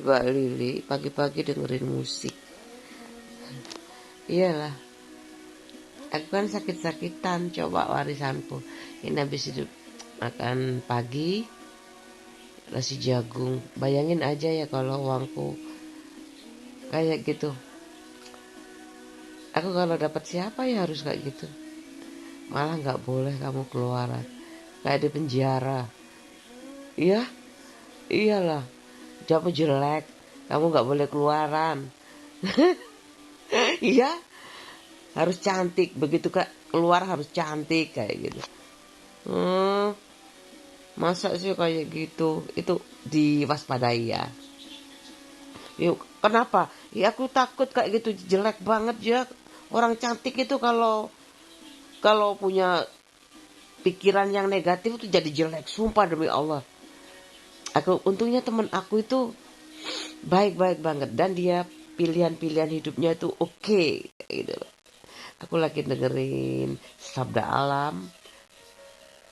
juga Lili pagi-pagi dengerin musik. Iyalah, aku kan sakit-sakitan, coba warisanku. Ini habis hidup makan pagi nasi jagung. Bayangin aja ya kalau uangku kayak gitu. Aku kalau dapat siapa ya harus kayak gitu. Malah nggak boleh kamu keluaran, kayak di penjara. Iya, iyalah. Kamu jelek, kamu nggak boleh keluaran. Iya, harus cantik. Begitu kak keluar harus cantik kayak gitu. Hmm, masa sih kayak gitu? Itu diwaspadai ya. Yuk, kenapa? Ya aku takut kayak gitu, jelek banget ya. Orang cantik itu kalau kalau punya pikiran yang negatif itu jadi jelek. Sumpah demi Allah. Aku untungnya temen aku itu baik-baik banget dan dia pilihan-pilihan hidupnya itu oke, gitu. Aku lagi dengerin Sabda Alam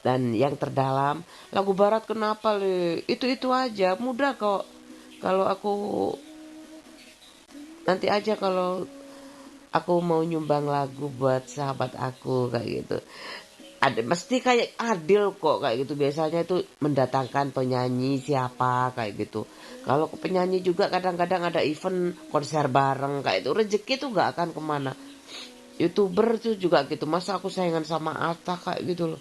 dan yang terdalam. Lagu barat kenapa le? Itu aja mudah kok. Kalau aku nanti aja kalau aku mau nyumbang lagu buat sahabat aku kayak gitu. Ada mesti kayak adil kok kayak gitu, biasanya itu mendatangkan penyanyi siapa kayak gitu. Kalau ke penyanyi juga kadang-kadang ada event konser bareng kayak itu, rezeki tuh nggak akan kemana. YouTuber tuh juga gitu, masa aku saingan sama Atta kayak gitu loh,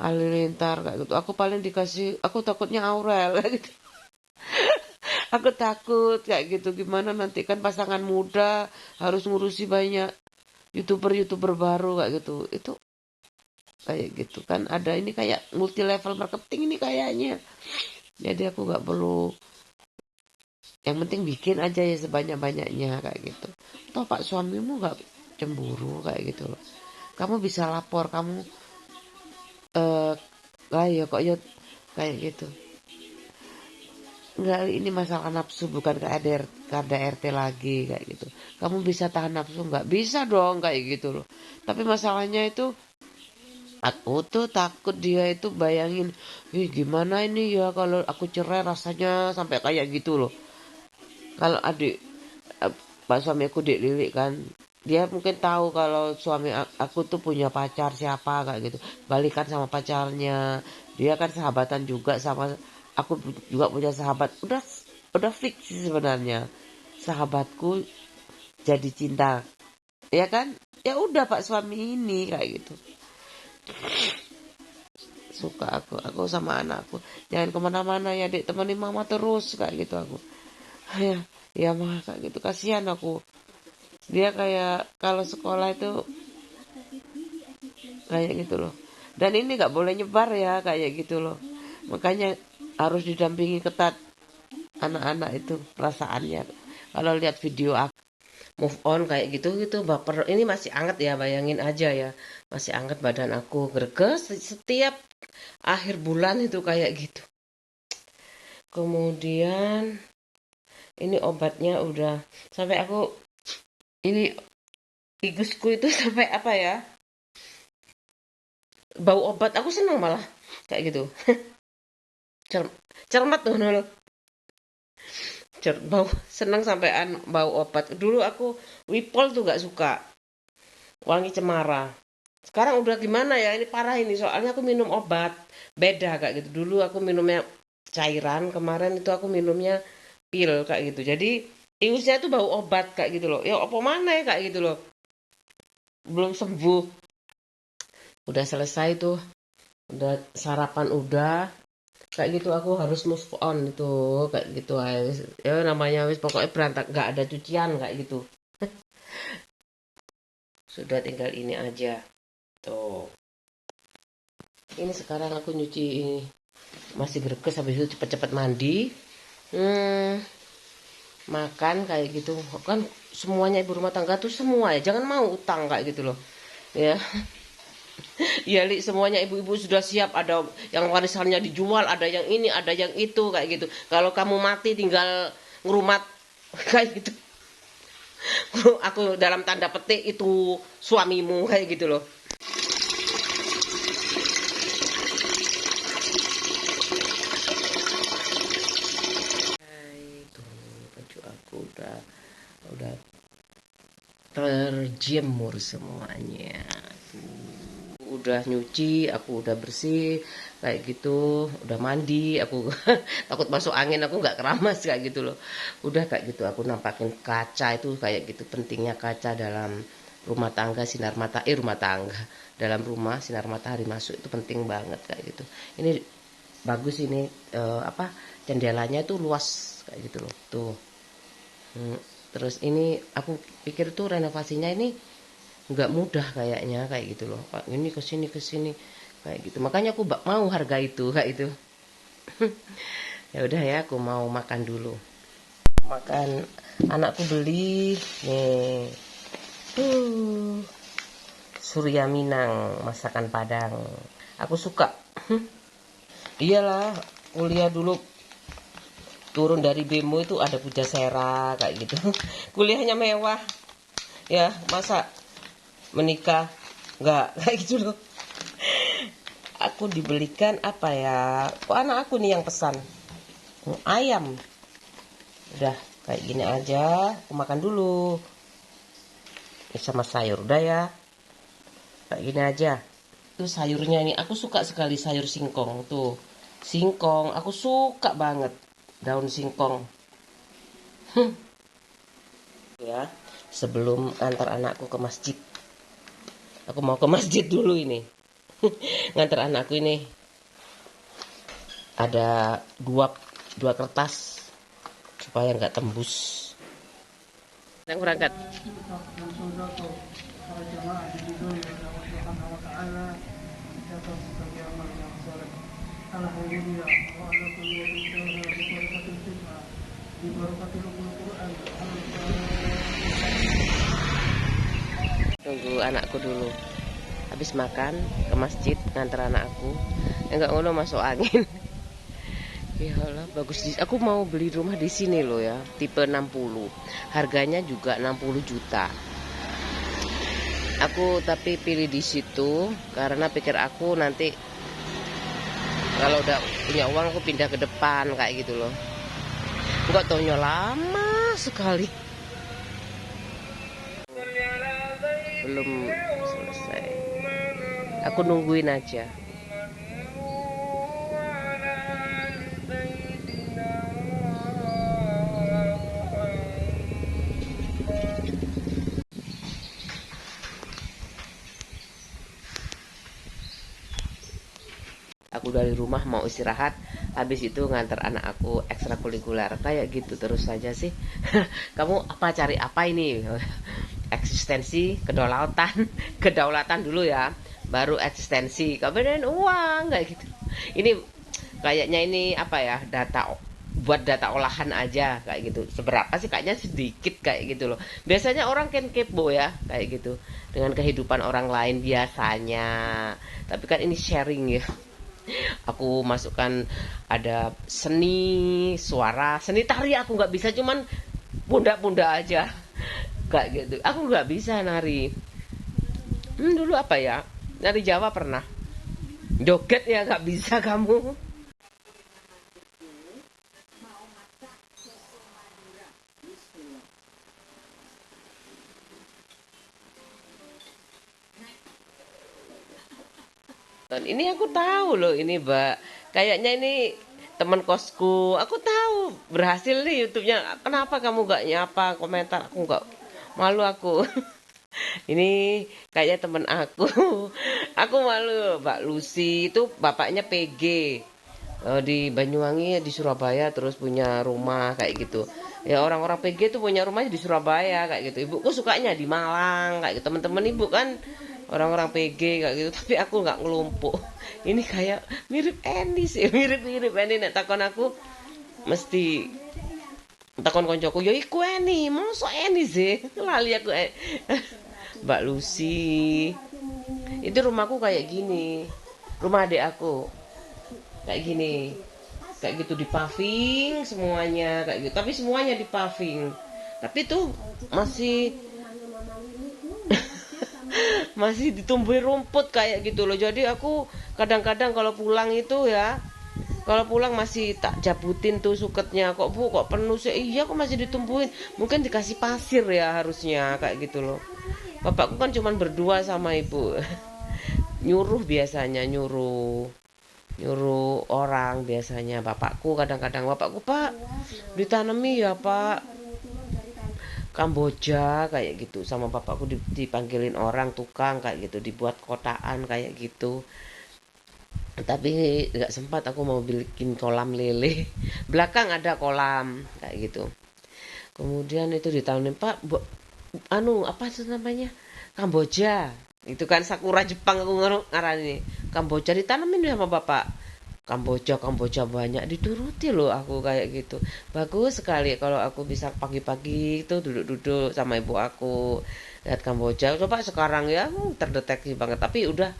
Halilintar kayak gitu. Aku paling dikasih, aku takutnya Aurel kayak gitu. Aku takut kayak gitu, gimana nanti kan pasangan muda harus ngurusi banyak YouTuber baru kayak gitu. Itu kayak gitu kan, ada ini kayak multi level marketing ini kayaknya. Jadi aku nggak perlu, yang penting bikin aja ya sebanyak-banyaknya kayak gitu. Toh pak suamimu nggak cemburu kayak gitu loh. Kamu bisa lapor, kamu lah ya kok ya kayak gitu. Enggak, ini masalah nafsu bukan KDRT lagi kayak gitu. Kamu bisa tahan nafsu nggak? Bisa dong kayak gitu loh. Tapi masalahnya itu aku tuh takut dia itu bayangin, ih gimana ini ya kalau aku cerai rasanya sampai kayak gitu loh. Kalau adik pak suami aku Dek Lilik kan, dia mungkin tahu kalau suami aku tuh punya pacar siapa kayak gitu, balikan sama pacarnya. Dia kan sahabatan juga sama aku, juga punya sahabat. Udah fix sih sebenarnya, sahabatku jadi cinta, ya kan. Ya udah pak suami ini kayak gitu. Suka aku sama anakku, jangan kemana-mana ya dek, temenin mama terus kayak gitu aku. Ya, ya mah kayak gitu, kasihan aku. Dia kayak kalau sekolah itu kayak gitu loh. Dan ini nggak boleh nyebar ya kayak gitu loh. Makanya harus didampingi ketat anak-anak itu perasaannya. Kalau lihat video aku move on kayak gitu gitu baper. Ini masih anget ya, bayangin aja ya. Masih anget badan aku, greges setiap akhir bulan itu kayak gitu. Kemudian ini obatnya udah sampai aku ini igusku itu sampai apa ya? Bau obat aku seneng malah kayak gitu. Cermat tuh nol. Bau seneng sampean bau obat. Dulu aku Wipol tuh nggak suka wangi cemara. Sekarang udah gimana ya, ini parah ini soalnya aku minum obat beda kayak gitu. Dulu aku minumnya cairan, kemarin itu aku minumnya pil kayak gitu. Jadi ingusnya tuh bau obat kayak gitu loh. Ya apa mana ya kayak gitu loh. Belum sembuh. Udah selesai tuh. Udah sarapan udah. Kayak gitu aku harus move on itu kayak gitu ya namanya wis pokoknya berantak, nggak ada cucian kayak gitu. Sudah tinggal ini aja tuh. Ini sekarang aku nyuci ini, masih greges, habis itu cepet-cepet mandi. hmm, Makan kayak gitu kan. Semuanya ibu rumah tangga tuh semua ya, jangan mau utang kayak gitu loh ya. Ya Li, semuanya ibu-ibu sudah siap, ada yang warisannya dijual, ada yang ini, ada yang itu kayak gitu. Kalau kamu mati tinggal ngerumat kayak gitu. Aku dalam tanda petik itu suamimu kayak gitu loh. terjemur semuanya. Udah nyuci, aku udah bersih kayak gitu, udah mandi, aku takut masuk angin, aku nggak keramas kayak gitu loh. Udah kayak gitu, aku nampakin kaca itu kayak gitu, pentingnya kaca dalam rumah tangga, rumah tangga, dalam rumah sinar matahari masuk itu penting banget kayak gitu. Ini bagus ini, apa, jendelanya itu luas kayak gitu loh tuh. Terus ini aku pikir tuh renovasinya ini nggak mudah kayaknya kayak gitu loh Pak, ini ke sini kayak gitu, makanya aku mau harga itu kayak itu. Ya udah ya, aku mau makan dulu. Makan, anakku beli nih tuh Surya Minang masakan Padang, aku suka. Iyalah, kuliah dulu turun dari Bemo itu ada Pujasera kayak gitu. Kuliahnya mewah ya, masa menikah nggak kayak gitu loh. Aku dibelikan apa ya, kok anak aku nih yang pesan ayam. Udah kayak gini aja, aku makan dulu sama sayur. Udah ya, kayak gini aja. Tuh sayurnya ini aku suka sekali, sayur singkong tuh. Singkong aku suka banget, daun singkong. Ya, sebelum antar anakku ke masjid, aku mau ke masjid dulu ini. Ngantar anakku ini, ada dua kertas supaya nggak tembus. Yang berangkat. Tunggu anakku dulu. Habis makan ke masjid ngantar anakku. Enggak ngono masuk angin. Ya Allah, bagus. Aku mau beli rumah di sini loh ya, tipe 60. Harganya juga 60 juta. Aku tapi pilih di situ karena pikir aku nanti kalau udah punya uang aku pindah ke depan kayak gitu loh. Enggak taunya lama sekali. Belum selesai. Aku nungguin aja. Aku dari rumah mau istirahat, habis itu ngantar anak aku ekstrakurikuler kayak gitu terus saja sih. Kamu apa, cari apa ini? Eksistensi, kedaulatan dulu ya, baru eksistensi, kemudian uang kayak gitu. Ini kayaknya ini apa ya, buat data olahan aja kayak gitu. Seberapa sih, kayaknya sedikit kayak gitu loh. Biasanya orang kan kepo ya kayak gitu dengan kehidupan orang lain biasanya, tapi kan ini sharing ya. Aku masukkan ada seni suara, seni tari aku nggak bisa, cuman pundak-pundak aja kayak gitu. Aku nggak bisa nari. Dulu apa ya, nari Jawa pernah, joget ya nggak bisa kamu. Dan ini aku tahu loh ini Mbak, kayaknya ini teman kosku, aku tahu berhasil nih YouTube-nya. Kenapa kamu nggak nyapa komentar? Aku nggak, malu aku. Ini kayaknya temen aku. Aku malu. Mbak Lucy itu bapaknya PG, di Banyuwangi, di Surabaya, terus punya rumah kayak gitu. Ya orang-orang PG tuh punya rumahnya di Surabaya kayak gitu. Ibuku sukanya di Malang kayak gitu. Teman-teman ibu kan orang-orang PG kayak gitu. Tapi aku nggak ngelumpuk. Ini kayak mirip Eni sih, mirip-mirip Eni. Nek takon aku mesti takon koncoku, ya iku Eni, mosok Eni sih. Lali aku. Mbak Lucy. Itu rumahku kayak gini. Rumah adik aku kayak gini. Kayak gitu di paving semuanya kayak gitu. Tapi semuanya di paving. Tapi tuh masih masih ditumbuhi rumput kayak gitu loh. Jadi aku kadang-kadang kalau pulang itu ya, kalau pulang masih tak jabutin tuh suketnya. Kok Bu, kok penuh sih? Iya, kok masih ditumbuhin. Mungkin dikasih pasir ya harusnya kayak gitu loh. Bapakku kan cuman berdua sama ibu. Nyuruh biasanya, nyuruh nyuruh orang biasanya. Bapakku kadang-kadang, bapakku, Pak, ditanami ya Pak, Kamboja kayak gitu. Sama bapakku dipanggilin orang tukang kayak gitu, dibuat kotaan kayak gitu. Tapi nggak sempat, aku mau bikin kolam lele. Belakang ada kolam kayak gitu. Kemudian itu ditanemin, Pak, anu apa itu namanya, Kamboja. Itu kan sakura Jepang, aku ngarani Kamboja ditanemin sama bapak. Kamboja, Kamboja banyak, dituruti loh aku kayak gitu. Bagus sekali kalau aku bisa pagi-pagi itu duduk-duduk sama ibu aku lihat Kamboja. Coba sekarang ya terdeteksi banget, tapi udah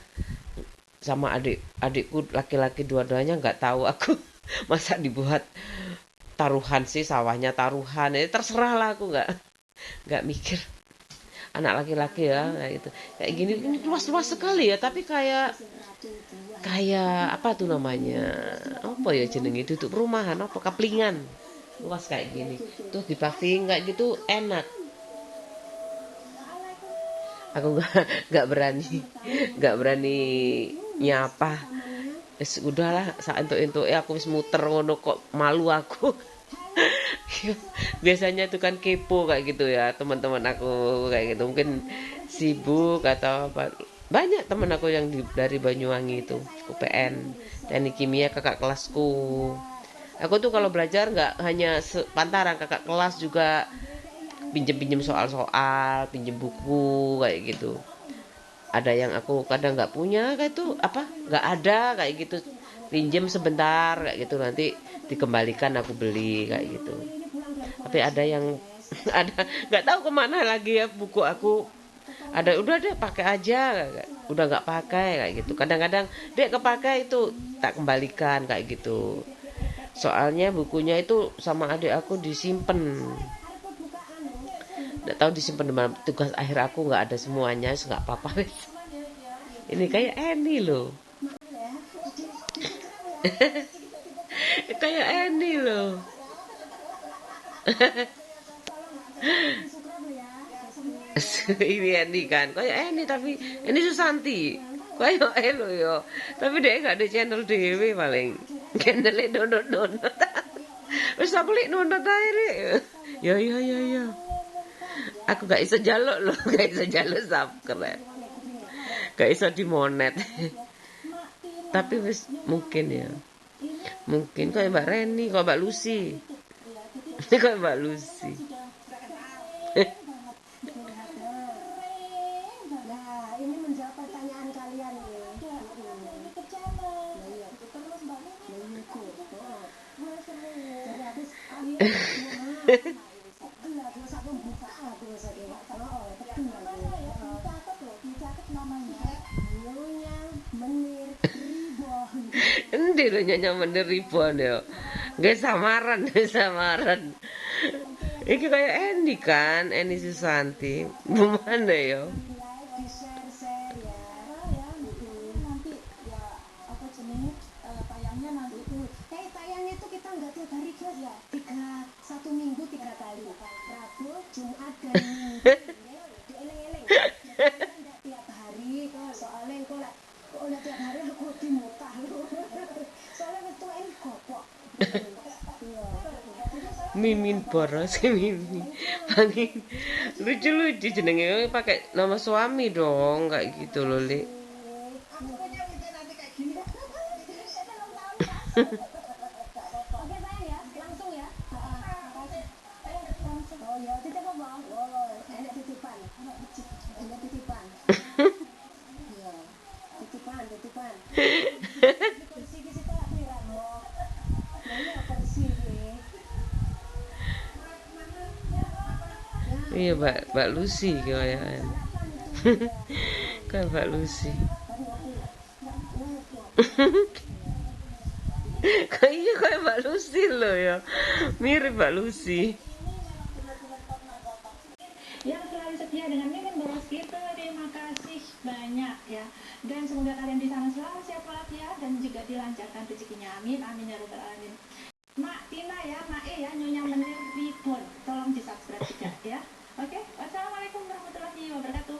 sama adikku laki-laki dua-duanya nggak tahu aku. Masa dibuat taruhan sih, sawahnya taruhan, terserah lah, aku nggak mikir. Anak laki-laki ya kayak gitu, kayak gini, ini luas-luas sekali ya, tapi kayak kayak apa tuh namanya, apa ya jenenge, duduk perumahan apa kaplingan, luas kayak gini tuh dipaving kayak gitu enak. Aku nggak berani, nggak berani nyapa. Udahlah, saat itu ya aku wis muter ngono kok malu aku. Biasanya tuh kan kepo kayak gitu ya teman-teman aku kayak gitu, mungkin sibuk atau apa. Banyak teman aku yang dari Banyuwangi itu UPN teknik kimia, kakak kelasku. Aku tuh kalau belajar nggak hanya pantaran, kakak kelas juga pinjem-pinjem soal-soal, pinjem buku kayak gitu. Ada yang aku kadang nggak punya kayak itu apa, nggak ada kayak gitu, pinjem sebentar kayak gitu, nanti dikembalikan aku beli kayak gitu. Tapi ada yang ada nggak tahu kemana lagi ya buku aku. Ada udah deh pakai aja, udah nggak pakai kayak gitu. Kadang-kadang dek kepakai itu tak kembalikan kayak gitu. Soalnya bukunya itu sama adik aku disimpan, nggak tahu disimpan di mana. Tugas akhir aku nggak ada semuanya, nggak apa-apa. Ini kayak Eni loh. Kayak Eni loh. Ini Eni kan kayak Eni, tapi ini Susanti kayak Elo yo, tapi dia gak ada channel dewe, paling channelnya donut wis aku lek nonton ae Rek. Ya aku gak iso jaluk loh, gak iso jaluk subscribe, gak iso dimonet. Tapi wis mungkin ya, mungkin kayak Mbak Reni, kayak Mbak Lucy. Kayak Mbak Lucy. Endi lho nyonya menir ribuan ya. Nggak samaran, nggak samaran. Iki kayak Eni kan, Eni Susanti. Gimana ya? Mimin boros Mimi. Paling lucu-lucu jenenge, pakai nama suami dong kayak gitu loh, Li. Iya, Mbak Lucy kayaknya. Kayak Mbak Lucy. Kayaknya kayak Mbak Lucy loh ya. Mirip Mbak Lucy. Yang selalu setia dengan Mimin Boros gitu, terima kasih banyak ya. Dan semoga kalian di sana selalu sehat walafiat dan juga dilancarkan rezekinya, amin amin ya robbal alamin. Mak Tina ya, Mak ya, Nyonya Menir Reborn, tolong di subscribe juga ya. Oke, wassalamualaikum warahmatullahi wabarakatuh.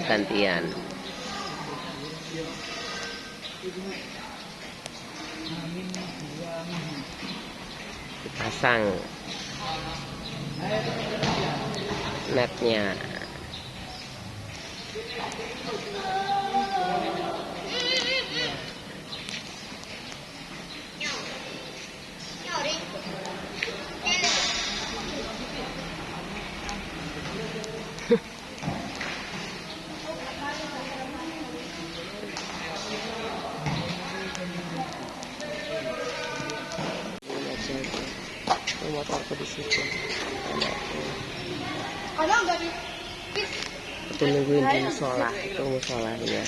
gantian. Dipasang netnya. Motorku di situ. Aku nungguin di musola, itu musolanya.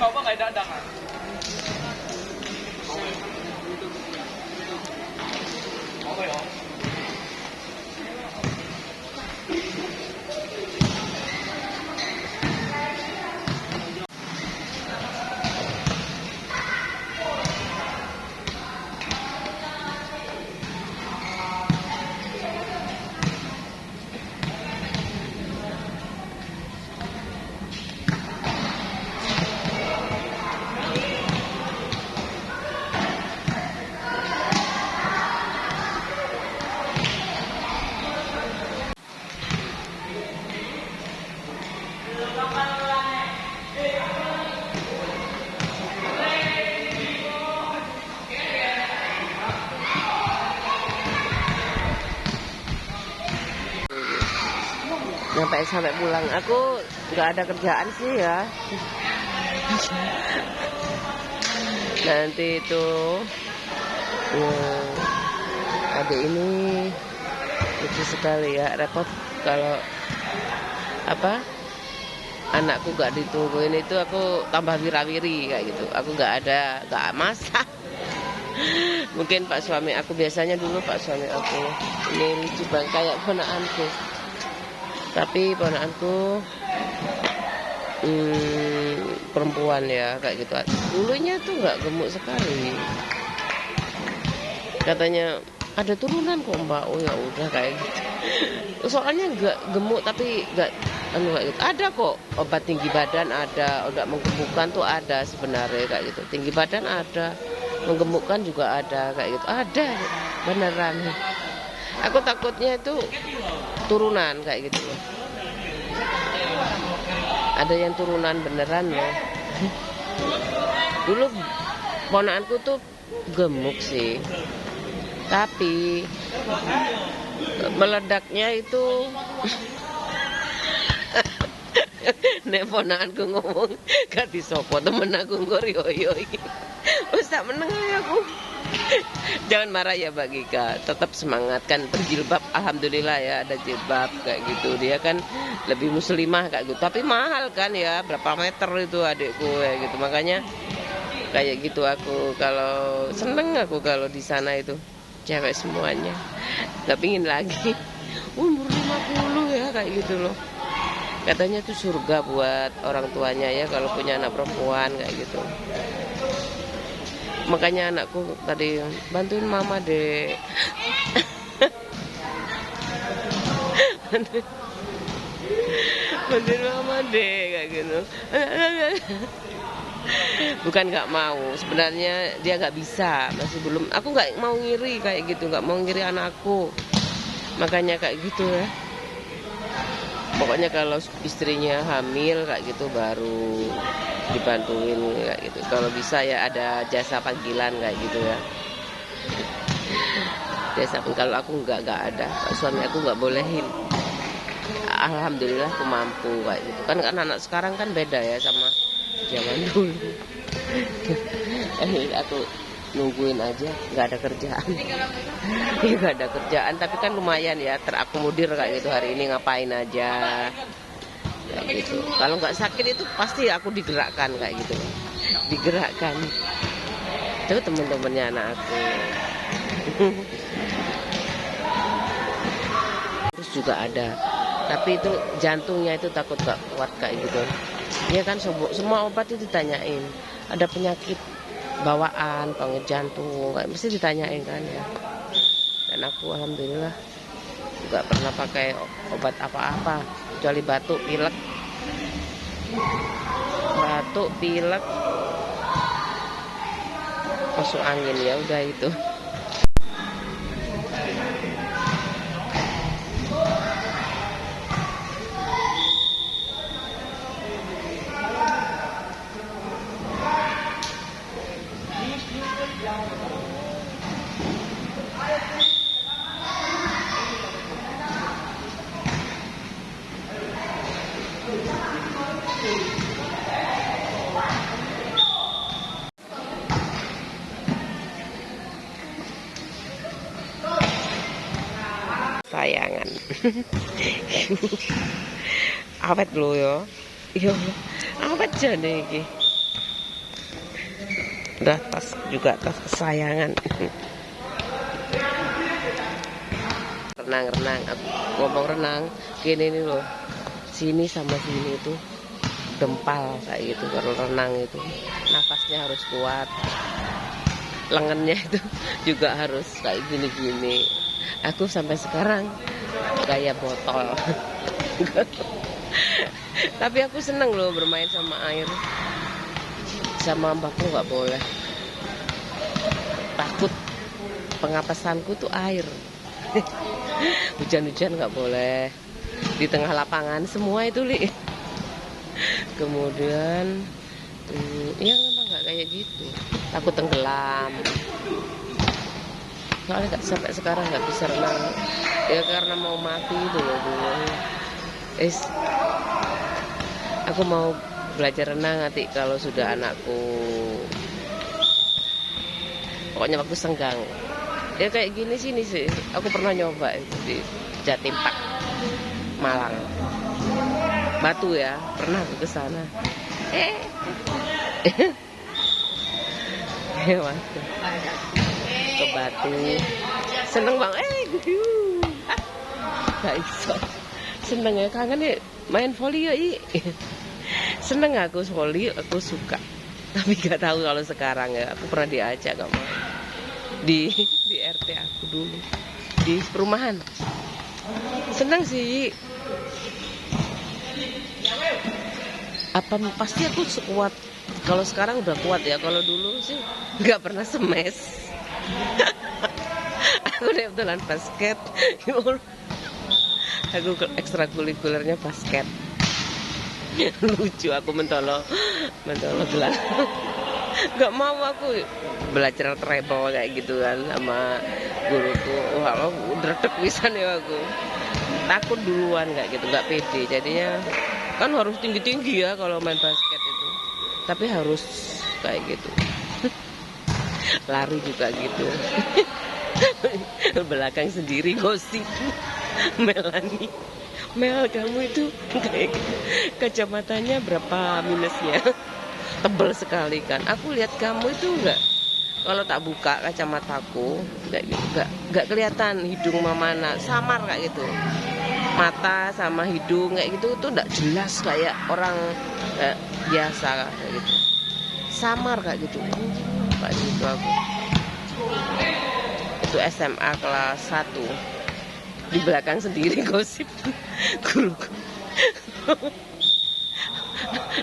Kau pakai dadang ah? Okay, oh. Sampai pulang aku nggak ada kerjaan sih ya. Nanti itu adik ini lucu sekali ya, repot kalau anakku nggak ditungguin, itu aku tambah wirawiri kayak gitu. Aku nggak masak. Mungkin pak suami aku, biasanya dulu pak suami aku ini lucu banget kayak ponakanku. Tapi ponakanku perempuan ya kayak gitu. Dulunya tuh nggak gemuk sekali. Katanya ada turunan kok mbak. Oh ya udah kayak gitu. Soalnya nggak gemuk tapi nggak kayak gitu. Ada kok obat tinggi badan, ada obat menggemukkan tuh ada sebenarnya kayak gitu. Tinggi badan ada, menggemukkan juga ada kayak gitu. Ada beneran. Aku takutnya itu turunan kayak gitu loh. Ada yang turunan beneran loh. Dulu ponakanku tuh gemuk sih, tapi meledaknya itu nek ponakanku ngomong gak disopo temen aku ngorioyo iki. Wis tak meneng aku. Jangan marah ya Mbak Gika, tetap semangat kan, berjilbab. Alhamdulillah ya ada jilbab kayak gitu. Dia kan lebih muslimah kayak gitu. Tapi mahal kan ya, berapa meter itu adikku ya gitu. Makanya kayak gitu aku, kalau seneng aku kalau di sana itu cewek semuanya. Gak pingin lagi umur 50 ya kayak gitu loh. Katanya tuh surga buat orang tuanya ya kalau punya anak perempuan kayak gitu. Makanya anakku tadi bantuin mama deh. Bantuin mama deh kayak gitu. Bukan nggak mau, sebenarnya dia nggak bisa, masih belum. Aku nggak mau ngiri kayak gitu, nggak mau ngiri anakku. Makanya kayak gitu ya. Pokoknya kalau istrinya hamil kayak gitu baru dibantuin kayak gitu. Kalau bisa ya ada jasa panggilan kayak gitu ya. Jasa, kalau aku nggak ada, suami aku nggak bolehin. alhamdulillah aku mampu kayak gitu kan. Anak sekarang kan beda ya sama zaman dulu. Aku nungguin aja, nggak ada kerjaan. Ya nggak ada kerjaan, tapi kan lumayan ya terakomodir kayak gitu. Hari ini ngapain aja kayak gitu. Kalau nggak sakit itu pasti aku digerakkan kayak gitu, digerakkan. Itu teman-temannya anak aku. Terus juga ada, tapi itu jantungnya itu takut gak kuat kayak gitu. Ya kan semua obat itu ditanyain. Ada penyakit bawaan, penyakit jantung, kayak mesti ditanyain kan ya. Dan aku alhamdulillah nggak pernah pakai obat apa-apa kecuali batuk, pilek, masuk angin, ya udah itu. Sayangan. Awet lho ya. Iya, awet jane iki. Udah tas juga, tas kesayangan. Renang, aku ngomong renang gini nih loh. Sini sama sini itu dempal kayak gitu. Kalau renang itu nafasnya harus kuat. Lengannya itu juga harus kayak gini-gini. Aku sampai sekarang gaya botol. Tapi aku seneng loh bermain sama air. Sama mbakku nggak boleh. Takut pengapesanku tuh air. Hujan-hujan nggak boleh. Di tengah lapangan semua itu li. Kemudian ya memang nggak kayak gitu. Takut tenggelam. Soalnya sampai sekarang nggak bisa renang ya karena mau mati itu loh dulu. Aku mau belajar renang nanti kalau sudah anakku, pokoknya waktu senggang ya kayak gini sini sih. Aku pernah nyoba itu di Jatim Park Malang, Batu ya, pernah ke sana. Waktu ke Batu seneng banget, gak iso, seneng ya, kangen ya main voli ya. Seneng aku voli, aku suka, tapi gak tahu kalau sekarang ya. Aku pernah diajak gak mau di RT aku dulu di perumahan. Seneng sih, apa pasti aku sekuat. Kalau sekarang udah kuat ya, kalau dulu sih nggak pernah semes. Aku kebetulan basket. Aku ekstrakurikulernya basket. Lucu, aku mentolo gelar. Gak mau aku belajar treble kayak gitu kan sama guruku. Wah, udah wisan ya aku. Takut duluan kayak gitu, nggak pede. Jadinya kan harus tinggi-tinggi ya kalau main basket itu. Tapi harus kayak gitu. Lari juga gitu. Belakang sendiri gosip. Melani, Mel kamu itu kayak gitu. Kacamatanya berapa minusnya? Tebel sekali kan. Aku lihat kamu itu enggak, kalau tak buka kacamataku enggak kelihatan hidung mana, samar kayak gitu. Mata sama hidung kayak gitu tuh enggak jelas kayak orang biasa kayak gitu. Samar kayak gitu. Kayak gitu aku. Itu SMA kelas 1. Di belakang sendiri gosip guruku.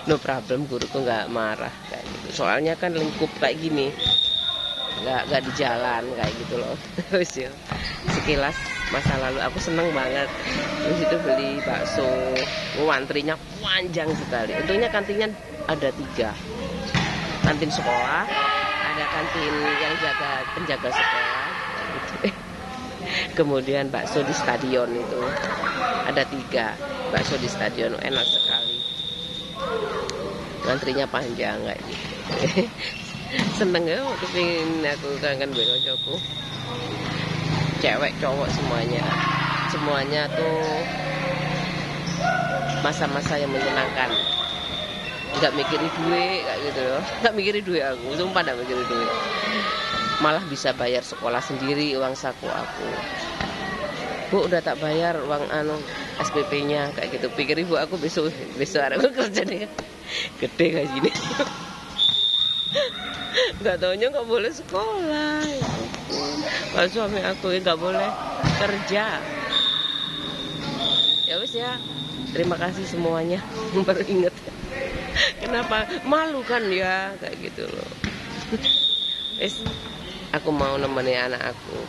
No problem, guruku nggak marah kayak gitu. Soalnya kan lingkup kayak gini, nggak di jalan kayak gitu loh. Terus ya, sekilas masa lalu aku seneng banget. Terus itu beli bakso, antrinya panjang sekali. Untungnya kantinnya ada 3, kantin sekolah, ada kantin yang penjaga sekolah. Gitu. Kemudian bakso di stadion itu ada 3 bakso di stadion, enak sekali. Antrinya panjang kayak gitu. Seneng ya, kepingin aku kangen gue koncoku. Cewek cowok semuanya tuh masa-masa yang menyenangkan. Nggak mikirin duit kayak gitu loh. Nggak mikirin duit aku, sumpah nggak mikirin duit. Malah bisa bayar sekolah sendiri uang saku aku. Bu udah tak bayar uang SPP-nya kayak gitu. Pikir ibu aku besok aku kerja nih gede kayak gini. Nggak taunya nggak boleh sekolah. Kalau suami aku nggak boleh kerja. Ya wis ya. Terima kasih semuanya. Baru inget. Kenapa? Malu kan ya kayak gitu loh. Wis aku mau nemenin anak aku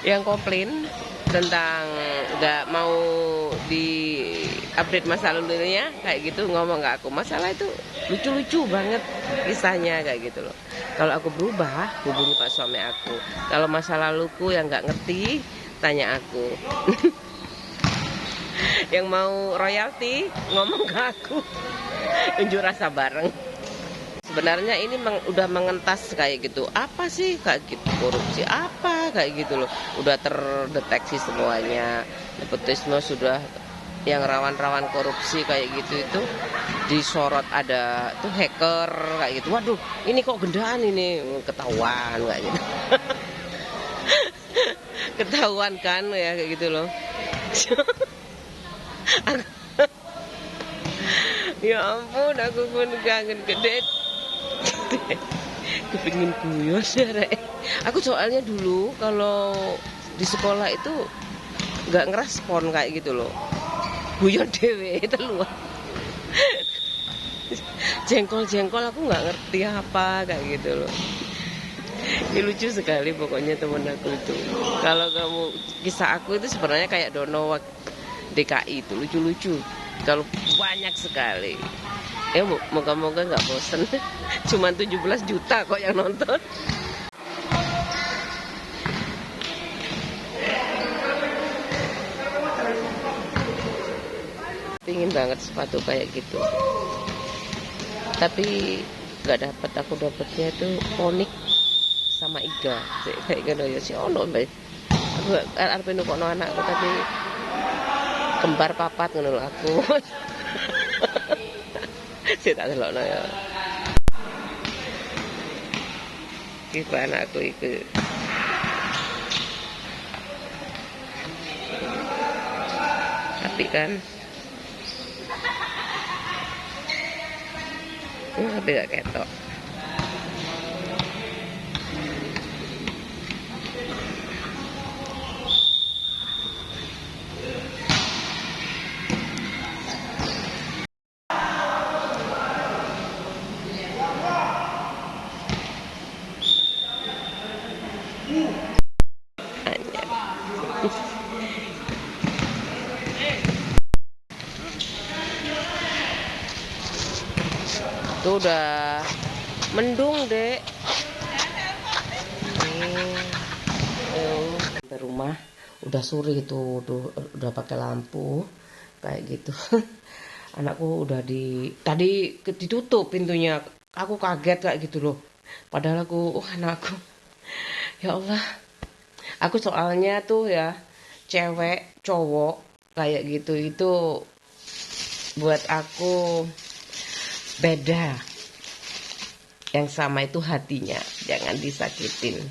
yang komplain tentang nggak mau di update masa lalunya kayak gitu, ngomong ke aku masalah itu lucu-lucu banget kisahnya kayak gitu loh. Kalau aku berubah hubungi pak suami aku, kalau masa laluku yang nggak ngerti tanya aku. Yang mau royalti ngomong ke aku. Unjuk rasa bareng. Sebenarnya ini udah mengentas kayak gitu. Apa sih kayak gitu, korupsi apa kayak gitu loh. Udah terdeteksi semuanya. Nepotisme sudah, yang rawan-rawan korupsi kayak gitu itu disorot, ada tuh hacker kayak gitu. Waduh, ini kok gendaan ini, ketahuan kayak gitu. Ketahuan kan ya kayak gitu loh. Ya ampun, aku pun kangen gede. Kepingin guyon ya. Aku soalnya dulu kalau di sekolah itu nggak ngerespon kayak gitu loh. Guyon dewe teluan. Jengkol aku nggak ngerti apa kayak gitu loh. Ini lucu sekali pokoknya temen aku itu. Kalau kamu kisah aku itu sebenarnya kayak Dono DKI itu lucu-lucu. Kalau banyak sekali. Moga-moga nggak bosen. Cuman 17 juta kok yang nonton. Pingin banget sepatu kayak gitu. Tapi nggak dapat. Aku dapatnya itu Onyx sama Iga. Kayak gitu ya sih ono bae. Aku arep nukokno anakku tapi kembar papat ngono aku. Saya tak delokno ya. Iki anakku iku. Tapi kan tapi gak ketok. Tuh udah mendung dek. Sampai rumah udah sore itu udah pakai lampu kayak gitu. Anakku udah tadi ditutup pintunya. Aku kaget kayak gitu loh. Padahal aku anakku. Ya Allah. Aku soalnya tuh ya cewek cowok kayak gitu itu buat aku beda. Yang sama itu hatinya, jangan disakitin.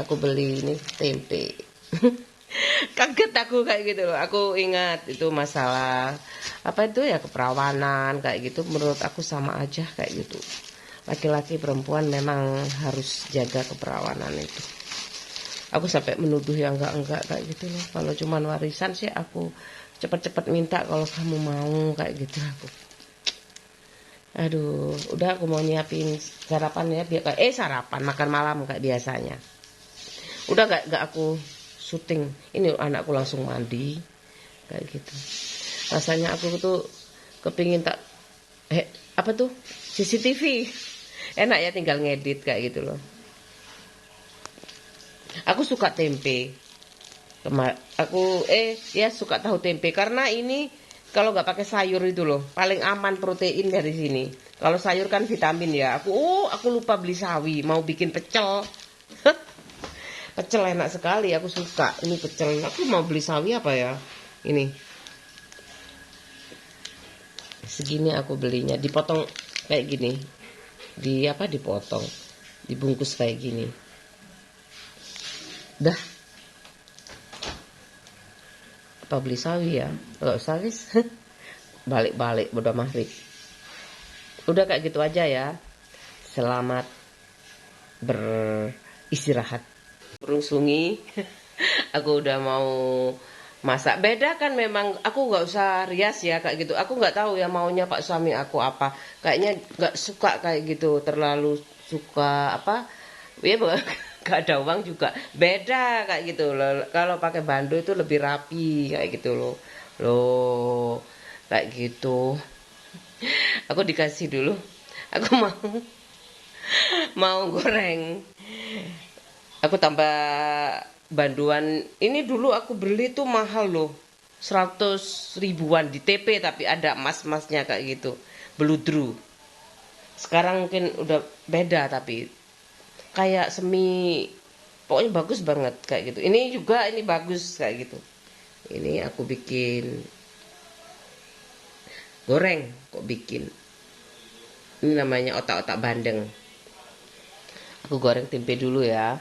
Aku beli ini tempe. Kaget aku kayak gitu loh. Aku ingat itu masalah apa itu ya, keperawanan kayak gitu. Menurut aku sama aja kayak gitu. Laki-laki perempuan memang harus jaga keperawanan itu. Aku sampai menuduh yang enggak kayak gitu loh. Kalau cuman warisan sih aku cepet-cepet minta kalau kamu mau kayak gitu aku. Aduh, udah aku mau nyiapin sarapan ya, biar sarapan makan malam kayak biasanya. Udah gak aku syuting. Ini anakku langsung mandi kayak gitu. Rasanya aku tuh kepingin apa tuh CCTV. Enak ya tinggal ngedit kayak gitu loh. Aku suka tempe. Aku suka tahu tempe karena ini kalau nggak pakai sayur itu loh paling aman protein dari sini. Kalau sayur kan vitamin ya. Aku lupa beli sawi, mau bikin pecel. Pecel enak sekali, aku suka. Ini pecel. Aku mau beli sawi apa ya? Ini. Segini aku belinya, dipotong kayak gini. Dipotong. Dibungkus kayak gini. Dah. Apa beli sawi ya? Enggak usah, guys. Balik-balik bodo maghrib. Udah kayak gitu aja ya. Selamat beristirahat. Burung sungi. Aku udah mau masak. Beda kan memang aku nggak usah rias ya kayak gitu. Aku nggak tahu ya maunya Pak suami aku apa. Kayaknya nggak suka kayak gitu. Terlalu suka apa? Ya gak ada uang juga. Beda kayak gitu loh. Kalau pakai bando itu lebih rapi kayak gitu loh. Loh kayak gitu. Aku dikasih dulu. Aku mau goreng. Aku tambah banduan. Ini dulu aku beli tuh mahal loh, 100 ribuan di TP, tapi ada emas-emasnya kayak gitu, beludru. Sekarang mungkin udah beda, tapi kayak semi, pokoknya bagus banget kayak gitu. Ini juga ini bagus kayak gitu. Ini aku bikin goreng, kok bikin. Ini namanya otak-otak bandeng. Aku goreng tempe dulu ya.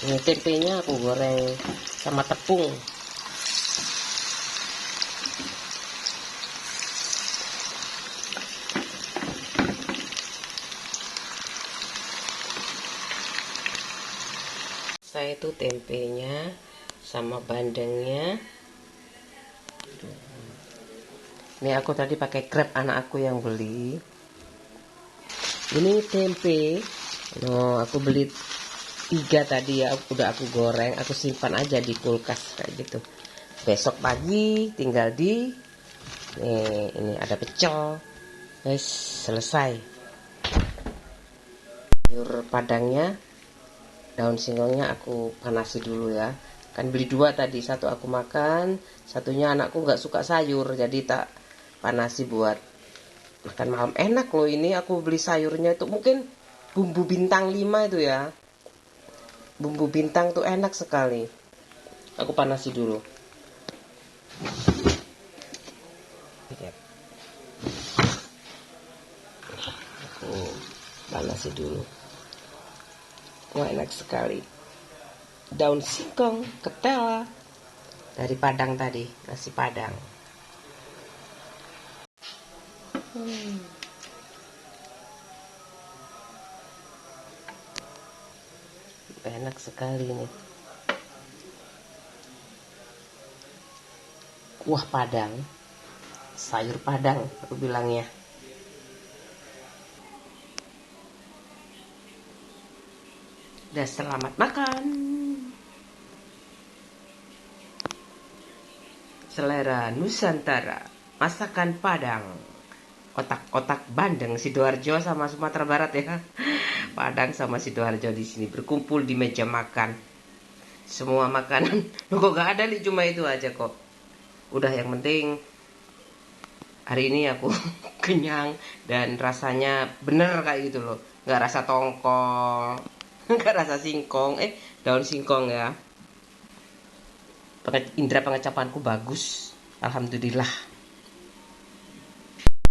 Ini tempenya aku goreng sama tepung. Saya itu tempenya sama bandengnya. Ini aku tadi pakai krep anak aku yang beli. Ini tempe. No, aku beli 3 tadi ya, udah aku goreng, aku simpan aja di kulkas kayak gitu. Besok pagi tinggal ini ada pecel. Guys, selesai. Sayur padangnya, daun singkongnya aku panasi dulu ya. Kan beli 2 tadi, 1 aku makan, satunya anakku nggak suka sayur, jadi tak panasi buat makan malam. Enak loh ini, aku beli sayurnya itu mungkin bumbu bintang 5 itu ya. Bumbu bintang tuh enak sekali. Aku panasi dulu. Aku panasi dulu. Wah, enak sekali. Daun singkong, ketela dari Padang tadi, nasi Padang. Enak sekali nih. Kuah Padang, sayur Padang aku bilangnya. Udah, selamat makan. Selera Nusantara, masakan Padang. Otak-otak Bandeng, Sidoarjo sama Sumatera Barat ya. Padang sama Sidoarjo di sini berkumpul di meja makan. Semua makanan, loh kok gak ada nih, cuma itu aja kok. Udah, yang penting hari ini aku kenyang dan rasanya bener kayak gitu loh. Gak rasa tongkol, gak rasa singkong, daun singkong ya. Indra pengecapanku bagus, alhamdulillah.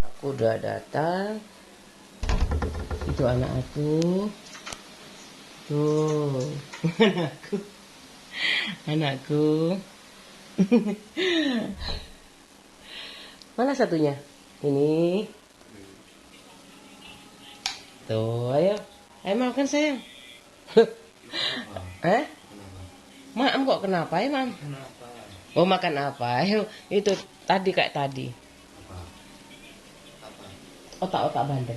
Aku udah datang. Itu anak aku. Tuh, anakku. Mana satunya? Ini. Tuh, ayo. Ayo makan sayang. Mam kok kenapa ya, Mam? Oh, makan apa? Ayo, itu tadi kayak tadi. Otak-otak bandeng.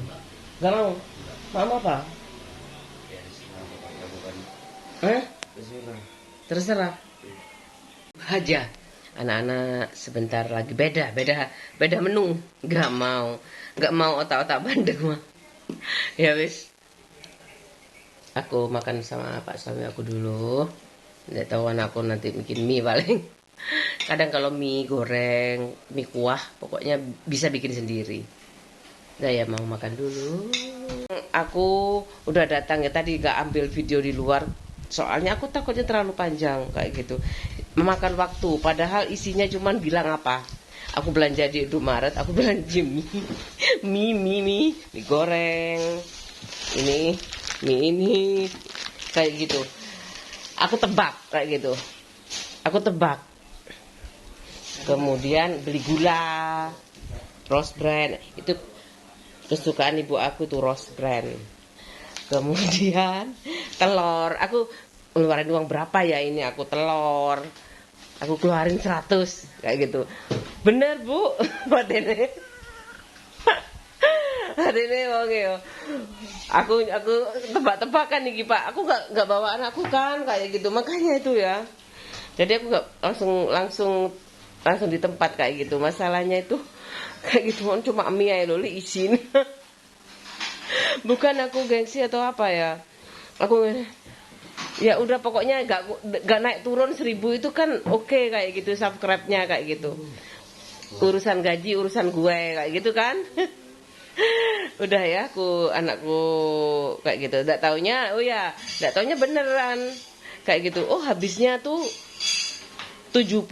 Gak mau? Mau apa? Terserah. Aja. Anak-anak sebentar lagi beda menu. Nggak mau otak-otak Bandeng mah. Ya wis, aku makan sama pak suami aku dulu. Nggak tahu aku nanti bikin mie paling. Kadang kalau mie goreng, mie kuah, pokoknya bisa bikin sendiri. Nah ya mau makan dulu. Aku udah datang ya tadi, gak ambil video di luar. Soalnya aku takutnya terlalu panjang kayak gitu, memakan waktu. Padahal isinya cuman bilang apa. Aku belanja di Indomaret, aku belanja mie goreng. Ini, mie ini kayak gitu. Aku tebak kayak gitu. Aku tebak. Kemudian beli gula, rose bran, itu kesukaan ibu aku tuh rose bran. Kemudian telur, aku ngeluarin uang berapa ya ini aku telur. Aku keluarin 100 kayak gitu. Bener Bu, buat ini. Hari ini wong yo. Aku tebak-tebakan nih Pak. Aku nggak bawa anakku kan kayak gitu. Makanya itu ya. Jadi aku nggak langsung di tempat kayak gitu. Masalahnya itu kayak gitu cuma mie aja loh isin. Bukan aku gengsi atau apa ya. Aku ya udah pokoknya gak naik turun 1000 itu kan oke kayak gitu, subscribe-nya kayak gitu. Urusan gaji urusan gue kayak gitu kan. Udah ya anakku kayak gitu. Enggak taunya enggak taunya beneran kayak gitu. Oh, habisnya tuh 70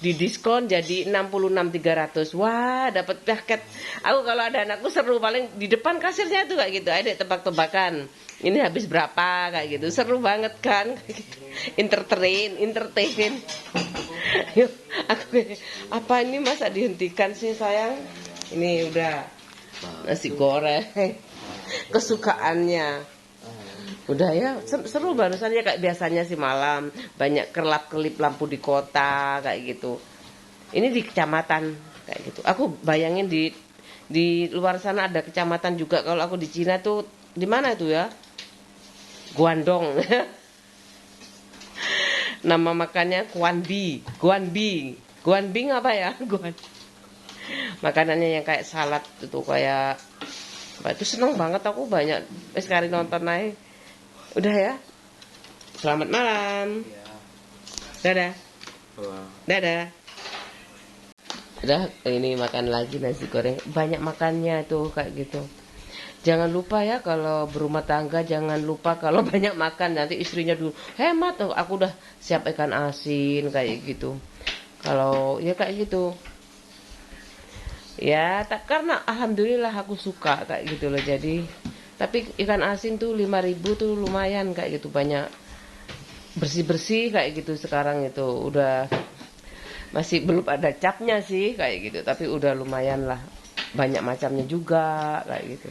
didiskon jadi 66.300. Wah, dapat paket. Aku kalau ada anakku seru paling di depan kasirnya tuh kayak gitu. Ada tebak-tebakan. Ini habis berapa kayak gitu. Seru banget kan kayak gitu. Entertain. Yuk, apa ini masa dihentikan sih sayang? Ini udah nasi goreng kesukaannya. Udah ya, seru barusan ya kayak biasanya sih malam. Banyak kelap-kelip lampu di kota kayak gitu. Ini di kecamatan kayak gitu. Aku bayangin di luar sana ada kecamatan juga. Kalau aku di Cina tuh di mana itu ya? Guangdong. Nama makannya Guanbing apa ya? Makanannya yang kayak salad itu kayak apa itu, seneng banget aku banyak sekali nonton naik. Udah ya. Selamat malam. Dadah. Dadah. Udah, ini makan lagi nasi goreng. Banyak makannya tuh kayak gitu. Jangan lupa ya kalau berumah tangga, jangan lupa kalau banyak makan. Nanti istrinya dulu hemat tuh. Aku udah siap ikan asin kayak gitu. Kalau ya kayak gitu. Ya, karena alhamdulillah aku suka kayak gitu loh. Jadi tapi ikan asin tuh 5.000 tuh lumayan kayak gitu, banyak bersih-bersih kayak gitu. Sekarang itu udah masih belum ada capnya sih kayak gitu, tapi udah lumayan lah, banyak macamnya juga kayak gitu.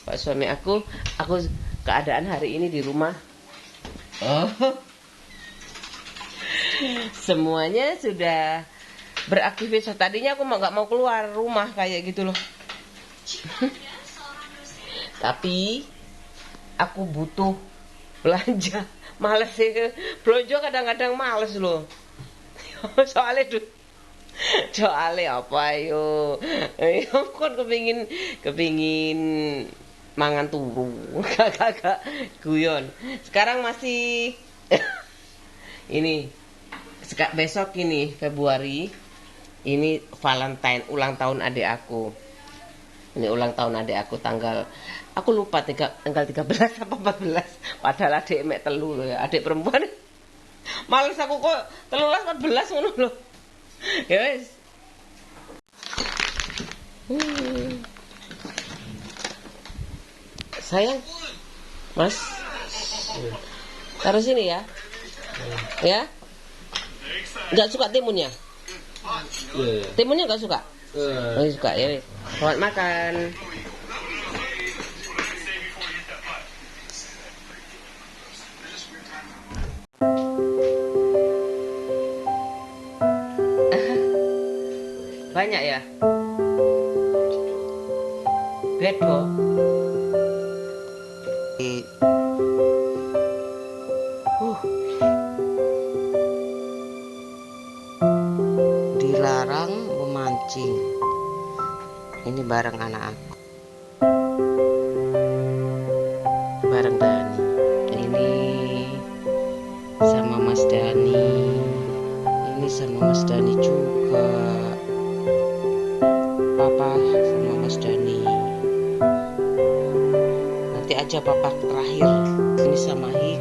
Pak suami aku keadaan hari ini di rumah. Oh. Semuanya sudah beraktivitas. Tadinya aku nggak mau keluar rumah kayak gitu loh. Tapi aku butuh belanja. Males sih belanja, kadang-kadang males loh. Soalnya apa yo? Kon kepingin mangan turu. Kakak guyon. Sekarang masih ini besok ini Februari. Ini Valentine, ulang tahun adik aku. Ini ulang tahun adik aku tanggal, aku lupa tanggal 13 apa 14. Padahal adik mek telu loh ya, adik perempuan. Males aku kok 13 14 ngono loh. Ya wis. Sayang. Mas. Taruh sini ya. Ya. Enggak suka timunnya? Timunnya enggak suka? Oh, suka ya. Selamat makan. Banyak ya? Bedo. kucing. Ini bareng anak aku, bareng Dani. Ini sama Mas Dani. Ini sama Mas Dani juga. Papa sama Mas Dani. Nanti aja papa terakhir. Ini sama Hi.